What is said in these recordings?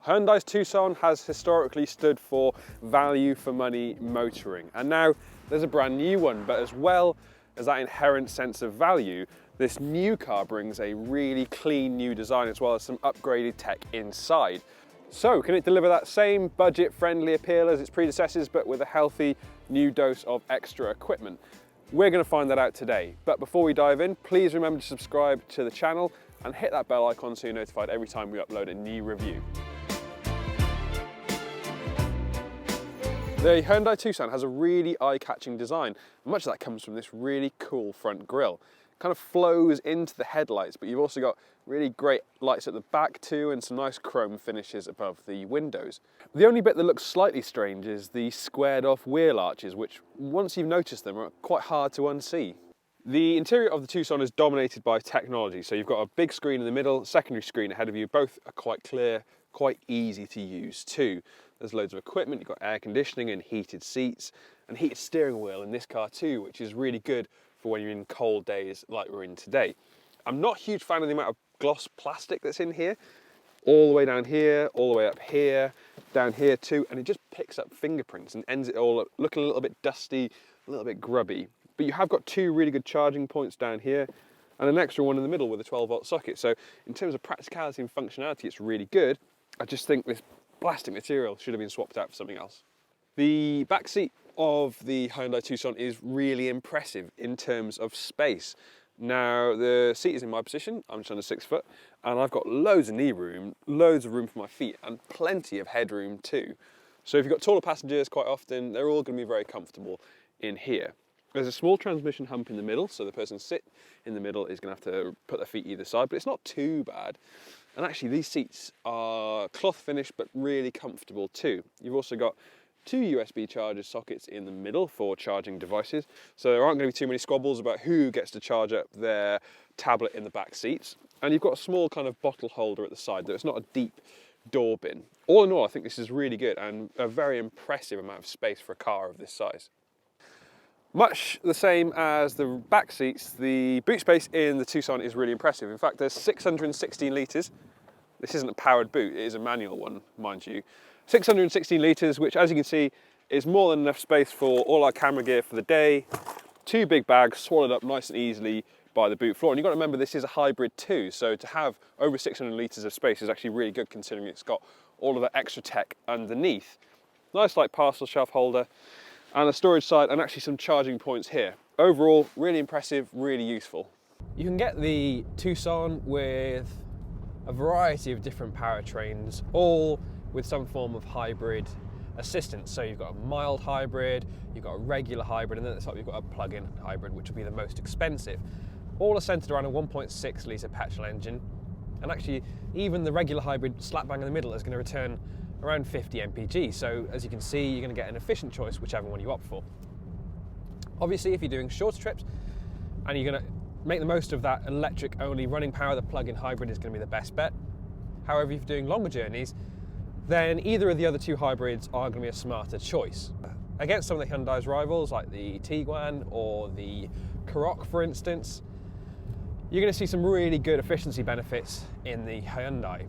Hyundai's Tucson has historically stood for value for money motoring, and now there's a brand new one, but as well as that inherent sense of value, this new car brings a really clean new design as well as some upgraded tech inside. So can it deliver that same budget-friendly appeal as its predecessors, but with a healthy new dose of extra equipment? We're going to find that out today. But before we dive in, please remember to subscribe to the channel and hit that bell icon so you're notified every time we upload a new review. The Hyundai Tucson has a really eye-catching design. Much of that comes from this really cool front grille. It kind of flows into the headlights, but you've also got really great lights at the back too, and some nice chrome finishes above the windows. The only bit that looks slightly strange is the squared off wheel arches, which once you've noticed them are quite hard to unsee. The interior of the Tucson is dominated by technology, so you've got a big screen in the middle, secondary screen ahead of you. Both are quite clear, quite easy to use too. There's loads of equipment, you've got air conditioning and heated seats, and heated steering wheel in this car too, which is really good for when you're in cold days like we're in today. I'm not a huge fan of the amount of gloss plastic that's in here, all the way down here, all the way up here, down here too, and it just picks up fingerprints and ends it all up looking a little bit dusty, a little bit grubby. But you have got two really good charging points down here and an extra one in the middle with a 12-volt socket. So in terms of practicality and functionality, it's really good. I just think this plastic material should have been swapped out for something else. The back seat of the Hyundai Tucson is really impressive in terms of space. Now, the seat is in my position, I'm just under 6 foot, and I've got loads of knee room, loads of room for my feet, and plenty of headroom too. So if you've got taller passengers, quite often, they're all going to be very comfortable in here. There's a small transmission hump in the middle, so the person sit in the middle is going to have to put their feet either side, but it's not too bad. And actually, these seats are cloth finished, but really comfortable too. You've also got two USB charger sockets in the middle for charging devices, so there aren't going to be too many squabbles about who gets to charge up their tablet in the back seats. And you've got a small kind of bottle holder at the side, though it's not a deep door bin. All in all, I think this is really good and a very impressive amount of space for a car of this size. Much the same as the back seats, the boot space in the Tucson is really impressive. In fact, there's 616 litres. This isn't a powered boot, it is a manual one, mind you. 616 litres, which as you can see, is more than enough space for all our camera gear for the day. Two big bags swallowed up nice and easily by the boot floor. And you've got to remember this is a hybrid too, so to have over 600 litres of space is actually really good considering it's got all of that extra tech underneath. Nice like parcel shelf holder and a storage side and actually some charging points here. Overall, really impressive, really useful. You can get the Tucson with a variety of different powertrains, all with some form of hybrid assistance. So you've got a mild hybrid, you've got a regular hybrid, and then at the top you've got a plug-in hybrid, which will be the most expensive. All are centered around a 1.6 litre petrol engine. And actually, even the regular hybrid slap bang in the middle is going to return around 50 mpg. So as you can see, you're going to get an efficient choice, whichever one you opt for. Obviously, if you're doing shorter trips and you're going to make the most of that electric only running power, the plug-in hybrid is going to be the best bet. However, if you're doing longer journeys, then either of the other two hybrids are going to be a smarter choice. Against some of the Hyundai's rivals, like the Tiguan or the Karoq, for instance, you're going to see some really good efficiency benefits in the Hyundai.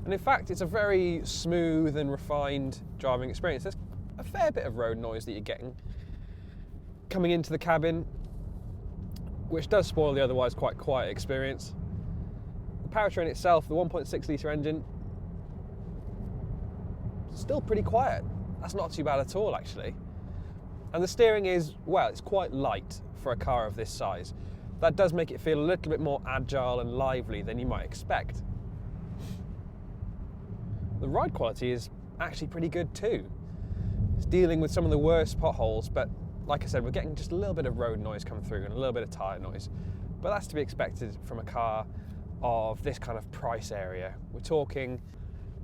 And in fact, it's a very smooth and refined driving experience. There's a fair bit of road noise that you're getting coming into the cabin, which does spoil the otherwise quite quiet experience. The powertrain itself, the 1.6 litre engine, still pretty quiet. That's not too bad at all, actually. And the steering is, well, it's quite light for a car of this size. That does make it feel a little bit more agile and lively than you might expect. The ride quality is actually pretty good too. It's dealing with some of the worst potholes, but like I said, we're getting just a little bit of road noise come through and a little bit of tyre noise. But that's to be expected from a car of this kind of price area. We're talking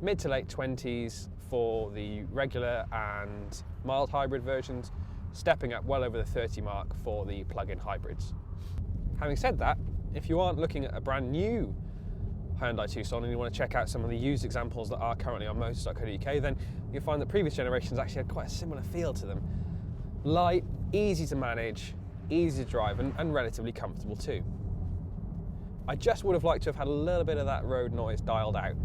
mid to late 20s for the regular and mild hybrid versions, stepping up well over the 30 mark for the plug-in hybrids. Having said that, if you aren't looking at a brand new Hyundai Tucson and you want to check out some of the used examples that are currently on Motors.co.uk, then you'll find that previous generations actually had quite a similar feel to them. Light, easy to manage, easy to drive, and relatively comfortable too. I just would have liked to have had a little bit of that road noise dialed out,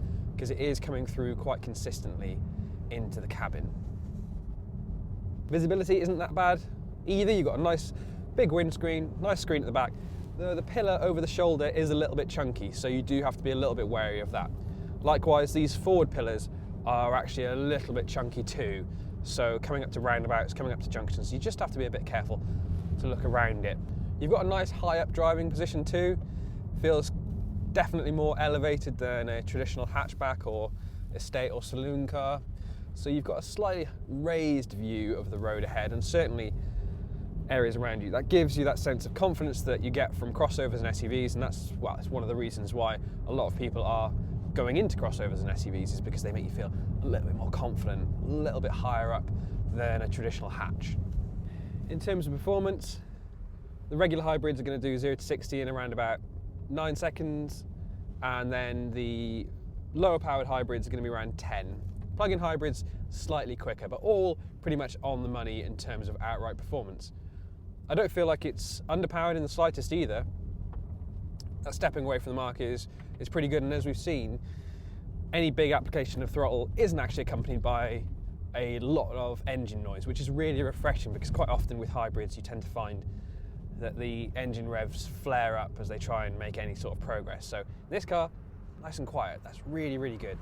because it is coming through quite consistently into the cabin. Visibility isn't that bad either. You've got a nice big windscreen, nice screen at the back. The pillar over the shoulder is a little bit chunky, so you do have to be a little bit wary of that. Likewise, these forward pillars are actually a little bit chunky too, so coming up to roundabouts, coming up to junctions, you just have to be a bit careful to look around it. You've got a nice high up driving position too. Feels definitely more elevated than a traditional hatchback or estate or saloon car. So you've got a slightly raised view of the road ahead, and certainly areas around you. That gives you that sense of confidence that you get from crossovers and SUVs, and that's, well, it's one of the reasons why a lot of people are going into crossovers and SUVs, is because they make you feel a little bit more confident, a little bit higher up than a traditional hatch. In terms of performance, the regular hybrids are going to do 0 to 60 in around about 9 seconds, and then the lower powered hybrids are going to be around 10. Plug-in hybrids slightly quicker, but all pretty much on the money in terms of outright performance. I don't feel like it's underpowered in the slightest either. That stepping away from the market is pretty good, and as we've seen, any big application of throttle isn't actually accompanied by a lot of engine noise, which is really refreshing, because quite often with hybrids you tend to find that the engine revs flare up as they try and make any sort of progress. So in this car, nice and quiet. That's really, really good.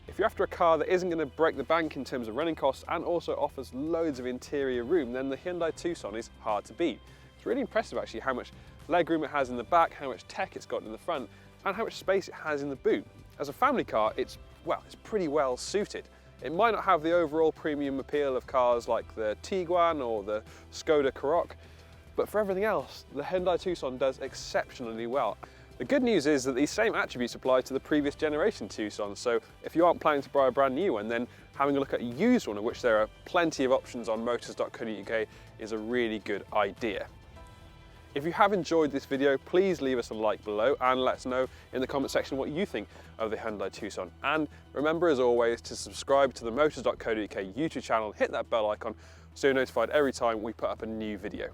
If you're after a car that isn't going to break the bank in terms of running costs and also offers loads of interior room, then the Hyundai Tucson is hard to beat. It's really impressive actually how much legroom it has in the back, how much tech it's got in the front, and how much space it has in the boot. As a family car, it's pretty well suited. It might not have the overall premium appeal of cars like the Tiguan or the Skoda Karoq, but for everything else, the Hyundai Tucson does exceptionally well. The good news is that these same attributes apply to the previous generation Tucson, so if you aren't planning to buy a brand new one, then having a look at a used one, of which there are plenty of options on Motors.co.uk, is a really good idea. If you have enjoyed this video, please leave us a like below and let us know in the comment section what you think of the Hyundai Tucson. And remember, as always, to subscribe to the Motors.co.uk YouTube channel, hit that bell icon so you're notified every time we put up a new video.